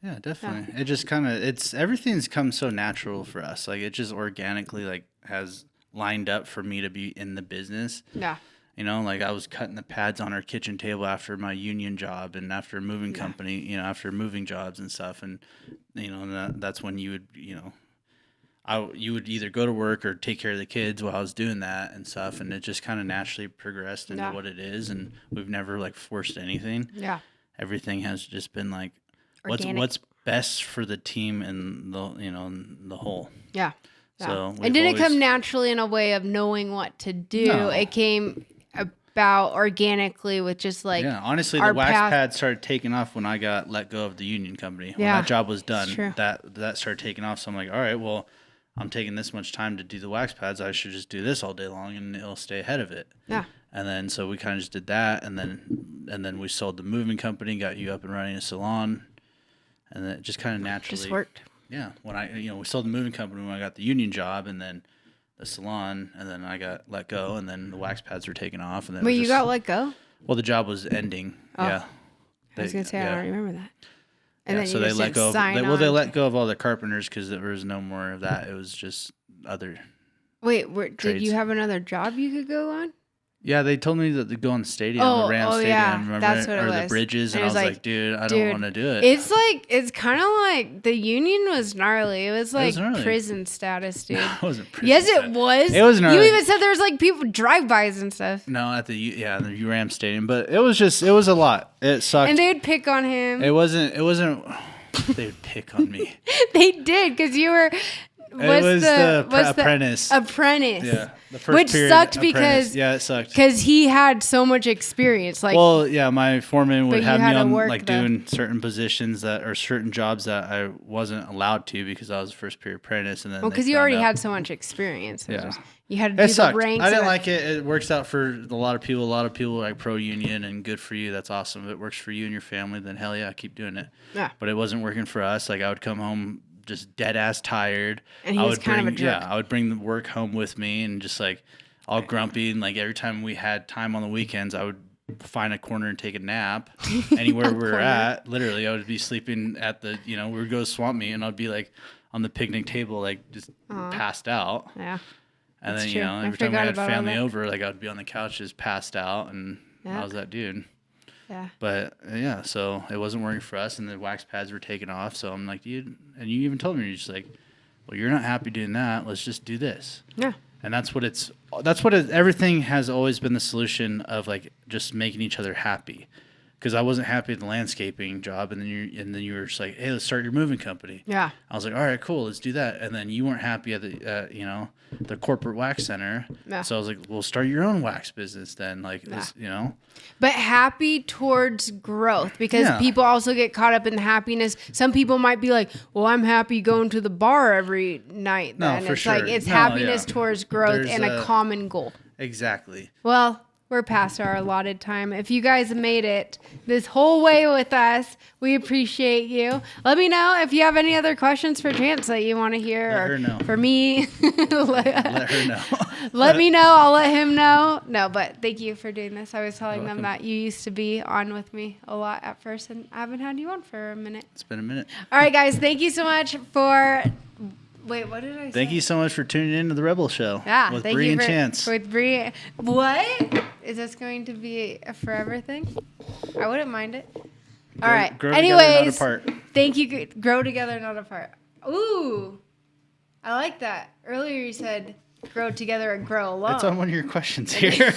Yeah, definitely. Yeah. It just kind of, everything's come so natural for us. Like it just organically like has lined up for me to be in the business. Yeah. Like I was cutting the pads on our kitchen table after my union job and after a moving company, after moving jobs and stuff. And, that's when you would, you would either go to work or take care of the kids while I was doing that and stuff. And it just kind of naturally progressed into what it is. And we've never like forced anything. Yeah. Everything has just been like, what's best for the team and the, the whole. Yeah. Yeah. So it didn't come naturally in a way of knowing what to do. No. It came about organically with just like honestly, the wax pad started taking off when I got let go of the union company. When that job was done, that started taking off. So I'm like, all right, well, I'm taking this much time to do the wax pads. I should just do this all day long, and it'll stay ahead of it. Yeah. And then so we kind of just did that, and then we sold the moving company, got you up and running a salon, and then it just kind of naturally just worked. Yeah. When we sold the moving company when I got the union job, and then the salon, and then I got let go, and then the wax pads were taken off, and then Wait, you got let go? Well, the job was ending. Oh. Yeah. I was gonna say I don't remember that. And then so they let go. They let go of all the carpenters because there was no more of that. It was just other. Wait, did you have another job you could go on? Yeah, they told me that to go on the stadium, the Rams stadium, remember? That's what it was. Or the bridges, and I was like, dude, I don't want to do it. It's kind of like the union was gnarly. It was like prison status, dude. No, it wasn't prison. Yes, it was. It was gnarly. You even said there was like people drive-bys and stuff. No, at the Rams stadium, but it was a lot. It sucked. And they would pick on him. It wasn't. They would pick on me. They did because you were. It was the apprentice. Apprentice. Yeah. The first Which sucked because it sucked because he had so much experience. Like, well, yeah, my foreman would have me on like doing certain positions or certain jobs that I wasn't allowed to because I was a first period apprentice, and then because you already had so much experience. You had to do the ranks. I didn't like it. It works out for a lot of people. A lot of people like pro union, and good for you. That's awesome. If it works for you and your family, then hell yeah, keep doing it. Yeah. But it wasn't working for us. Like I would come home just dead ass tired. And he was kind of a jerk. Yeah, I would bring the work home with me and just like all grumpy, and like every time we had time on the weekends, I would find a corner and take a nap anywhere we were at. Literally, I would be sleeping at the we would go swamp meet, and I'd be like on the picnic table, like just passed out. Yeah. And then every time we had family over, like I'd be on the couch just passed out, and I was that dude. Yeah. But so it wasn't working for us, and the wax pads were taken off. So I'm like, dude, and you even told me, you're just like, well, you're not happy doing that. Let's just do this. Yeah. And everything has always been the solution of like just making each other happy. Because I wasn't happy at the landscaping job, and then you were just like, hey, let's start your moving company. Yeah. I was like, all right, cool, let's do that. And then you weren't happy at the corporate wax center. Yeah. So I was like, well, start your own wax business then, But happy towards growth, because people also get caught up in the happiness. Some people might be like, well, I'm happy going to the bar every night. Then. No, for it's sure. like it's happiness towards growth and a common goal. Exactly. Well, we're past our allotted time. If you guys made it this whole way with us, we appreciate you. Let me know if you have any other questions for Chance that you want to hear. Let her know. For me. Let her know. Let me know. I'll let him know. No, but thank you for doing this. I was telling them that you used to be on with me a lot at first, and I haven't had you on for a minute. It's been a minute. All right, guys. Thank you so much for... Wait, what did I say? Thank you so much for tuning in to the Rebel Show. Yeah, with Bree and Chance. With Bree. What? Is this going to be a forever thing? I wouldn't mind it. All right. Anyways, together, not apart. Thank you. Grow together, not apart. Ooh, I like that. Earlier you said grow together and grow alone. It's on one of your questions here.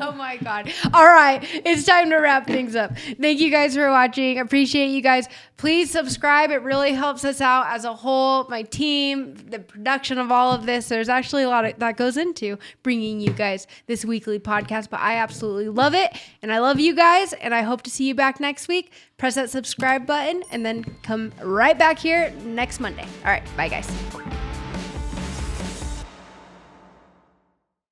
Oh my God. All right. It's time to wrap things up. Thank you guys for watching. Appreciate you guys. Please subscribe. It really helps us out as a whole. My team, the production of all of this. There's actually a lot that goes into bringing you guys this weekly podcast, but I absolutely love it. And I love you guys. And I hope to see you back next week. Press that subscribe button and then come right back here next Monday. All right. Bye, guys.